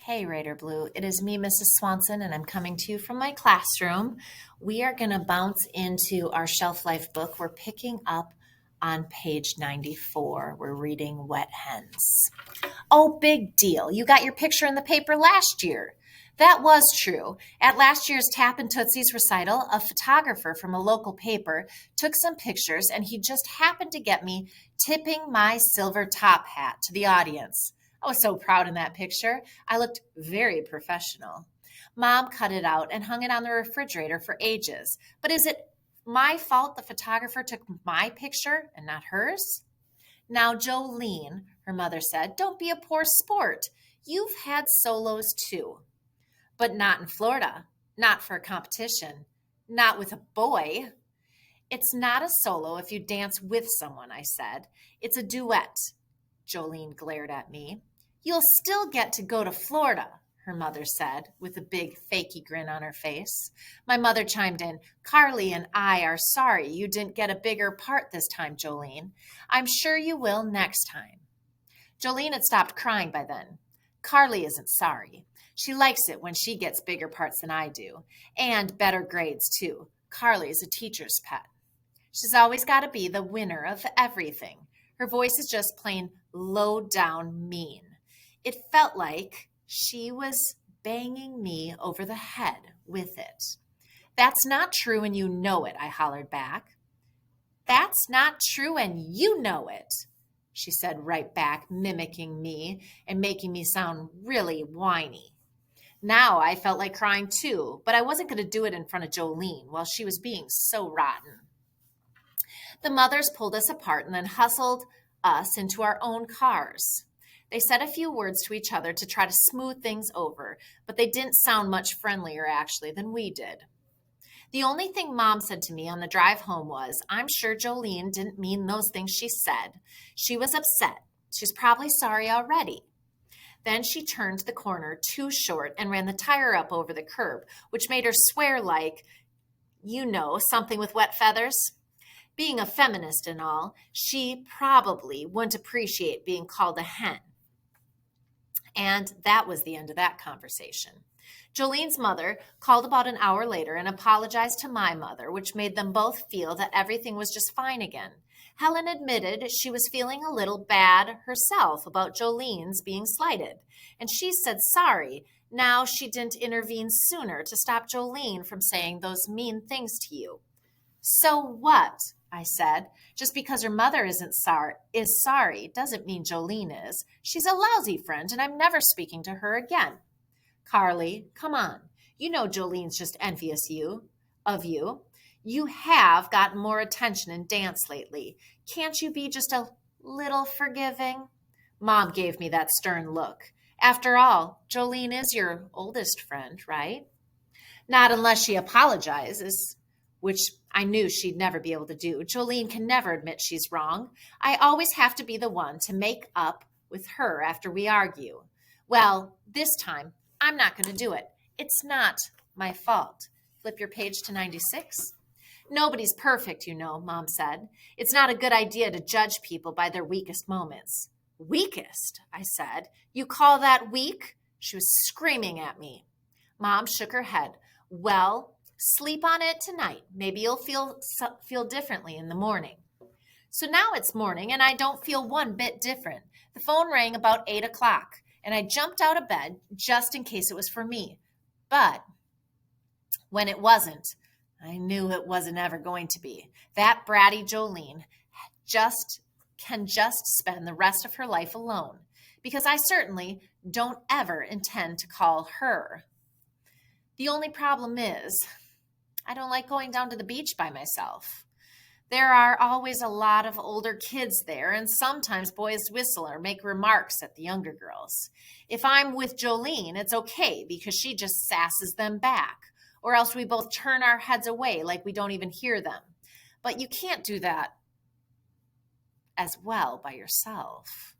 Hey, Raider Blue. It is me, Mrs. Swanson, and I'm coming to you from my classroom. We are going to bounce into our shelf life book. We're picking up on page 94. We're reading Wet Hens. Oh, big deal. You got your picture in the paper last year. That was true. At last year's Tap and Tootsie's recital, a photographer from a local paper took some pictures, and he just happened to get me tipping my silver top hat to the audience. I was so proud in that picture. I looked very professional. Mom cut it out and hung it on the refrigerator for ages. But is it my fault the photographer took my picture and not hers? Now, Jolene, her mother said, don't be a poor sport. You've had solos too. But not in Florida, not for a competition, not with a boy. It's not a solo if you dance with someone, I said. It's a duet. Jolene glared at me. You'll still get to go to Florida, her mother said, with a big fakey grin on her face. My mother chimed in, Carly and I are sorry you didn't get a bigger part this time, Jolene. I'm sure you will next time. Jolene had stopped crying by then. Carly isn't sorry. She likes it when she gets bigger parts than I do, and better grades too. Carly is a teacher's pet. She's always got to be the winner of everything. Her voice is just plain low down mean. It felt like she was banging me over the head with it. That's not true and you know it, I hollered back. That's not true and you know it, she said right back, mimicking me and making me sound really whiny. Now I felt like crying too, but I wasn't going to do it in front of Jolene while she was being so rotten. The mothers pulled us apart and then hustled us into our own cars. They said a few words to each other to try to smooth things over, but they didn't sound much friendlier, actually, than we did. The only thing Mom said to me on the drive home was, I'm sure Jolene didn't mean those things she said. She was upset. She's probably sorry already. Then she turned the corner too short and ran the tire up over the curb, which made her swear like, something with wet feathers. Being a feminist and all, she probably wouldn't appreciate being called a hen. And that was the end of that conversation. Jolene's mother called about an hour later and apologized to my mother, which made them both feel that everything was just fine again. Helen admitted she was feeling a little bad herself about Jolene's being slighted, and she said sorry. Now she didn't intervene sooner to stop Jolene from saying those mean things to you. So what? I said. Just because her mother is sorry doesn't mean Jolene is. She's a lousy friend, and I'm never speaking to her again. Carly, come on. You know Jolene's just envious of you. You have gotten more attention in dance lately. Can't you be just a little forgiving? Mom gave me that stern look. After all, Jolene is your oldest friend, right? Not unless she apologizes, which I knew she'd never be able to do. Jolene can never admit she's wrong. I always have to be the one to make up with her after we argue. Well, this time, I'm not going to do it. It's not my fault. Flip your page to 96. Nobody's perfect, Mom said. It's not a good idea to judge people by their weakest moments. Weakest, I said. You call that weak? She was screaming at me. Mom shook her head. Well, sleep on it tonight. Maybe you'll feel differently in the morning. So now it's morning, and I don't feel one bit different. The phone rang about 8 o'clock, and I jumped out of bed just in case it was for me. But when it wasn't, I knew it wasn't ever going to be. That bratty Jolene can just spend the rest of her life alone, because I certainly don't ever intend to call her. The only problem is, I don't like going down to the beach by myself. There are always a lot of older kids there, and sometimes boys whistle or make remarks at the younger girls. If I'm with Jolene, it's okay because she just sasses them back, or else we both turn our heads away like we don't even hear them. But you can't do that as well by yourself.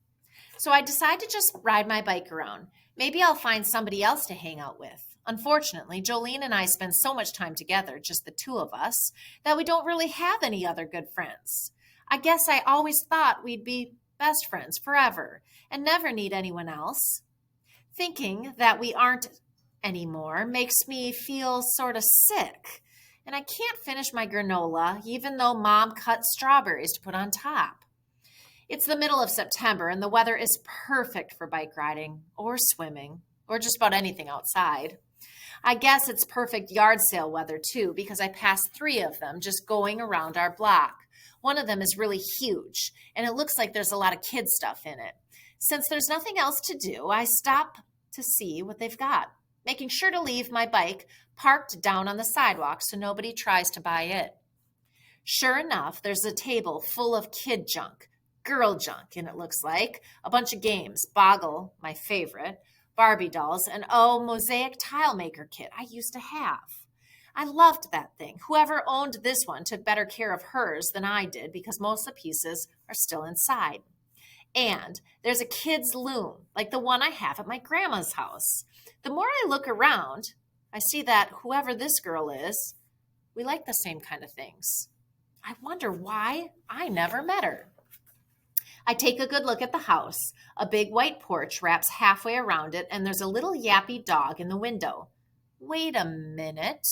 So I decide to just ride my bike around. Maybe I'll find somebody else to hang out with. Unfortunately, Jolene and I spend so much time together, just the two of us, that we don't really have any other good friends. I guess I always thought we'd be best friends forever and never need anyone else. Thinking that we aren't anymore makes me feel sort of sick. And I can't finish my granola, even though Mom cut strawberries to put on top. It's the middle of September, and the weather is perfect for bike riding or swimming or just about anything outside. I guess it's perfect yard sale weather too, because I passed three of them just going around our block. One of them is really huge, and it looks like there's a lot of kid stuff in it. Since there's nothing else to do, I stop to see what they've got, making sure to leave my bike parked down on the sidewalk so nobody tries to buy it. Sure enough, there's a table full of kid junk, girl junk, and it looks like a bunch of games, Boggle, my favorite, Barbie dolls, and mosaic tile maker kit I used to have. I loved that thing. Whoever owned this one took better care of hers than I did because most of the pieces are still inside. And there's a kid's loom, like the one I have at my grandma's house. The more I look around, I see that whoever this girl is, we like the same kind of things. I wonder why I never met her. I take a good look at the house. A big white porch wraps halfway around it, and there's a little yappy dog in the window. Wait a minute.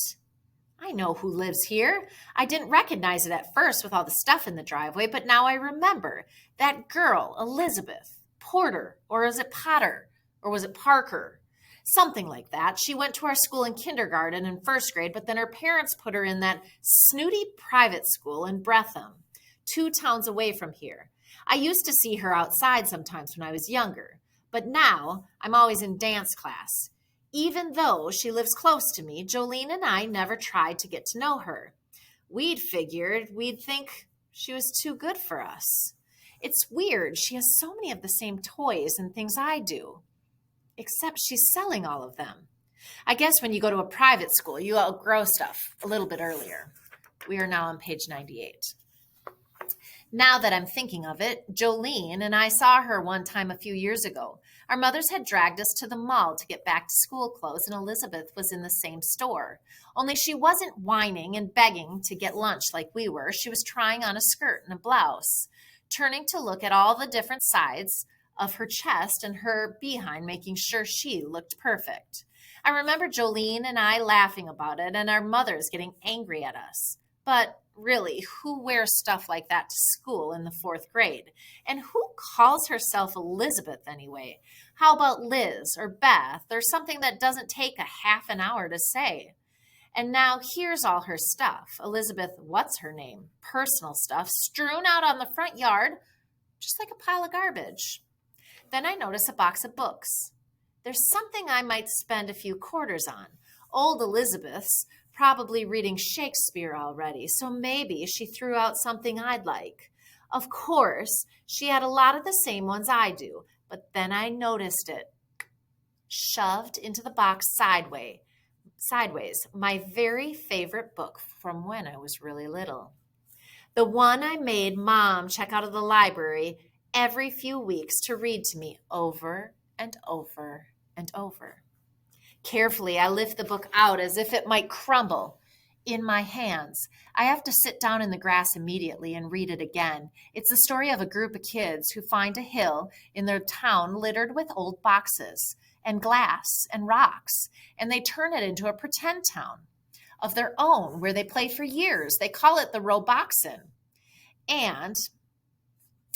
I know who lives here. I didn't recognize it at first with all the stuff in the driveway, but now I remember. That girl, Elizabeth Porter, or is it Potter, or was it Parker? Something like that. She went to our school in kindergarten and first grade, but then her parents put her in that snooty private school in Bretham, 2 towns away from here. I used to see her outside sometimes when I was younger, but now I'm always in dance class. Even though she lives close to me, Jolene and I never tried to get to know her. We'd think she was too good for us. It's weird. She has so many of the same toys and things I do, except she's selling all of them. I guess when you go to a private school, you outgrow stuff a little bit earlier. We are now on page 98. Now that I'm thinking of it, Jolene and I saw her one time a few years ago. Our mothers had dragged us to the mall to get back to school clothes, and Elizabeth was in the same store. Only she wasn't whining and begging to get lunch like we were. She was trying on a skirt and a blouse, turning to look at all the different sides of her chest and her behind, making sure she looked perfect. I remember Jolene and I laughing about it and our mothers getting angry at us. But really, who wears stuff like that to school in the 4th grade? And who calls herself Elizabeth anyway? How about Liz or Beth or something that doesn't take a half an hour to say? And now here's all her stuff. Elizabeth, what's her name? Personal stuff strewn out on the front yard, just like a pile of garbage. Then I notice a box of books. There's something I might spend a few quarters on. Old Elizabeth's probably reading Shakespeare already, so maybe she threw out something I'd like. Of course, she had a lot of the same ones I do, but then I noticed it. Shoved into the box sideways, my very favorite book from when I was really little. The one I made Mom check out of the library every few weeks to read to me over and over and over. Carefully, I lift the book out as if it might crumble in my hands. I have to sit down in the grass immediately and read it again. It's the story of a group of kids who find a hill in their town littered with old boxes and glass and rocks, and they turn it into a pretend town of their own where they play for years. They call it the Roboxen. And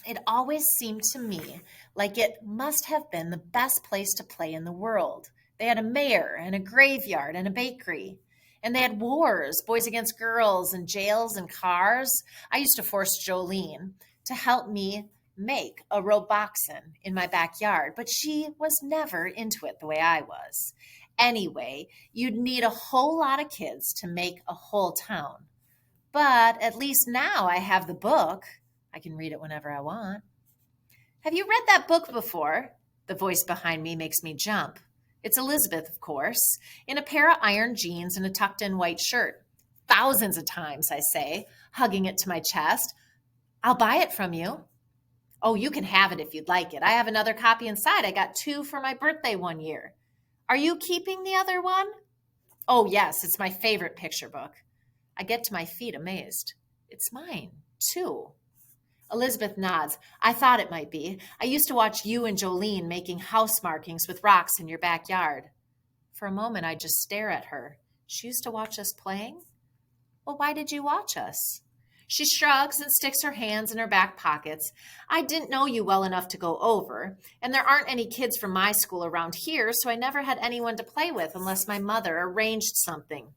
it always seemed to me like it must have been the best place to play in the world. They had a mayor and a graveyard and a bakery. And they had wars, boys against girls and jails and cars. I used to force Jolene to help me make a Roboxen in my backyard, but she was never into it the way I was. Anyway, you'd need a whole lot of kids to make a whole town. But at least now I have the book. I can read it whenever I want. Have you read that book before? The voice behind me makes me jump. It's Elizabeth, of course, in a pair of iron jeans and a tucked-in white shirt. Thousands of times, I say, hugging it to my chest. I'll buy it from you. Oh, you can have it if you'd like it. I have another copy inside. I got 2 for my birthday one year. Are you keeping the other one? Oh, yes, it's my favorite picture book. I get to my feet amazed. It's mine, too. Elizabeth nods. I thought it might be. I used to watch you and Jolene making house markings with rocks in your backyard. For a moment, I just stare at her. She used to watch us playing? Well, why did you watch us? She shrugs and sticks her hands in her back pockets. I didn't know you well enough to go over, and there aren't any kids from my school around here, so I never had anyone to play with unless my mother arranged something.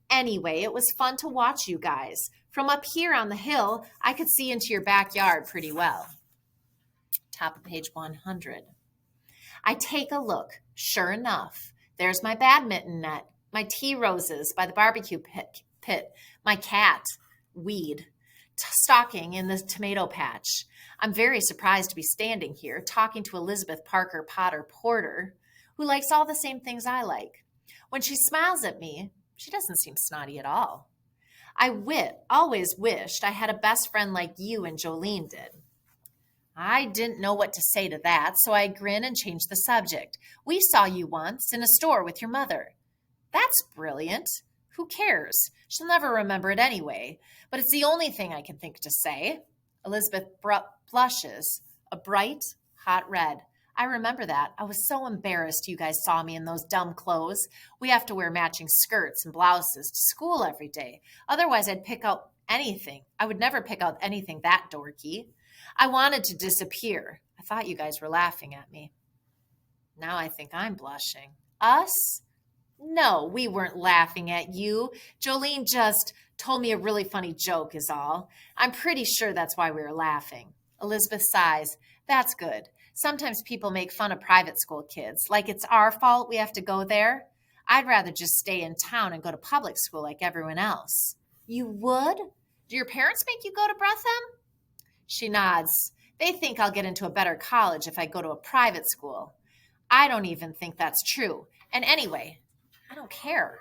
Anyway, it was fun to watch you guys. From up here on the hill, I could see into your backyard pretty well. Top of page 100. I take a look. Sure enough, there's my badminton net, my tea roses by the barbecue pit, my cat, Weed, stalking in the tomato patch. I'm very surprised to be standing here talking to Elizabeth Parker Potter Porter, who likes all the same things I like. When she smiles at me, she doesn't seem snotty at all. I always wished I had a best friend like you and Jolene did. I didn't know what to say to that, so I grin and change the subject. We saw you once in a store with your mother. That's brilliant. Who cares? She'll never remember it anyway. But it's the only thing I can think to say. Elizabeth blushes, a bright, hot red. I remember that. I was so embarrassed you guys saw me in those dumb clothes. We have to wear matching skirts and blouses to school every day. Otherwise, I'd pick out anything. I would never pick out anything that dorky. I wanted to disappear. I thought you guys were laughing at me. Now I think I'm blushing. Us? No, we weren't laughing at you. Jolene just told me a really funny joke is all. I'm pretty sure that's why we were laughing. Elizabeth sighs. That's good. Sometimes people make fun of private school kids, like it's our fault we have to go there. I'd rather just stay in town and go to public school like everyone else. You would? Do your parents make you go to Breatham? She nods. They think I'll get into a better college if I go to a private school. I don't even think that's true. And anyway, I don't care.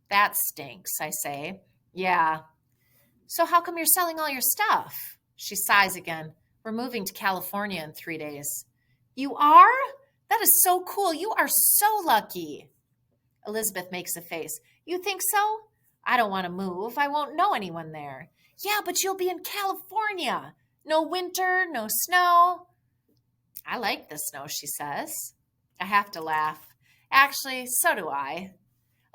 That stinks, I say. Yeah. So how come you're selling all your stuff? She sighs again. We're moving to California in 3 days. You are? That is so cool. You are so lucky. Elizabeth makes a face. You think so? I don't want to move. I won't know anyone there. Yeah, but you'll be in California. No winter, no snow. I like the snow, she says. I have to laugh. Actually, so do I.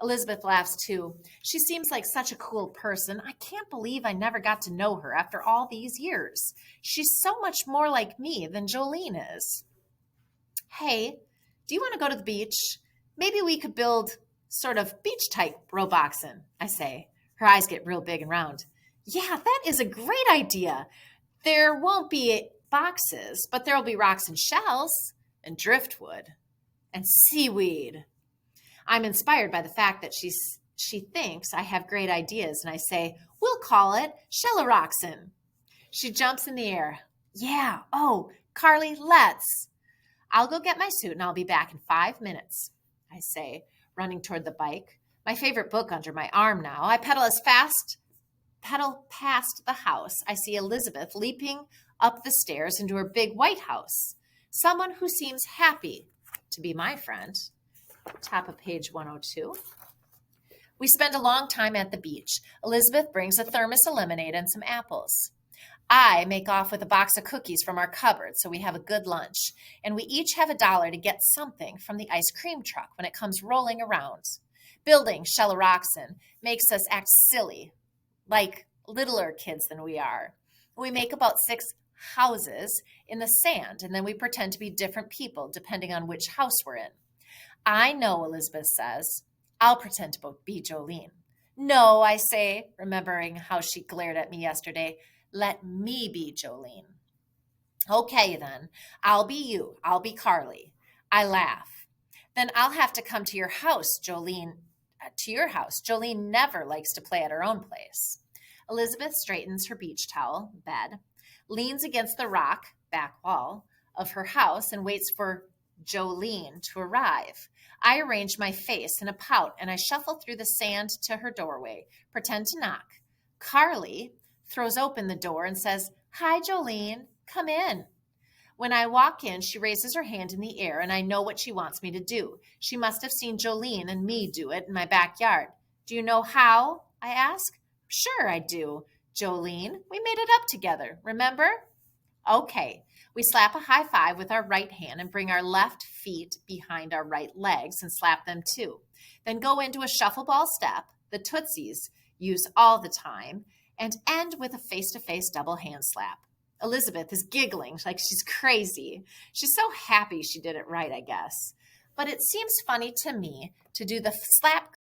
Elizabeth laughs too. She seems like such a cool person. I can't believe I never got to know her after all these years. She's so much more like me than Jolene is. Hey, do you want to go to the beach? Maybe we could build sort of beach-type roboxen, I say. Her eyes get real big and round. Yeah, that is a great idea. There won't be boxes, but there'll be rocks and shells and driftwood and seaweed. I'm inspired by the fact that she thinks I have great ideas, and I say, we'll call it Shellaroxen. She jumps in the air. Yeah, oh, Carly, let's. I'll go get my suit, and I'll be back in 5 minutes, I say, running toward the bike. My favorite book under my arm now. I pedal past the house. I see Elizabeth leaping up the stairs into her big white house. Someone who seems happy to be my friend. Top of page 102. We spend a long time at the beach. Elizabeth brings a thermos of lemonade and some apples. I make off with a box of cookies from our cupboard so we have a good lunch. And we each have $1 to get something from the ice cream truck when it comes rolling around. Building Shellaroxen makes us act silly, like littler kids than we are. We make about 6 houses in the sand, and then we pretend to be different people depending on which house we're in. I know, Elizabeth says. I'll pretend to be Jolene. No, I say, remembering how she glared at me yesterday. Let me be Jolene. Okay, then. I'll be you. I'll be Carly. I laugh. Then I'll have to come to your house, Jolene. To your house. Jolene never likes to play at her own place. Elizabeth straightens her beach towel, bed, leans against the rock, back wall, of her house and waits for Jolene to arrive. I arrange my face in a pout and I shuffle through the sand to her doorway, pretend to knock. Carly throws open the door and says, Hi, Jolene, come in. When I walk in, she raises her hand in the air and I know what she wants me to do. She must have seen Jolene and me do it in my backyard. Do you know how? I ask. Sure, I do. Jolene, we made it up together, remember? Okay, we slap a high five with our right hand and bring our left feet behind our right legs and slap them too. Then go into a shuffle ball step, the Tootsies use all the time, and end with a face-to-face double hand slap. Elizabeth is giggling like she's crazy. She's so happy she did it right, I guess. But it seems funny to me to do the slap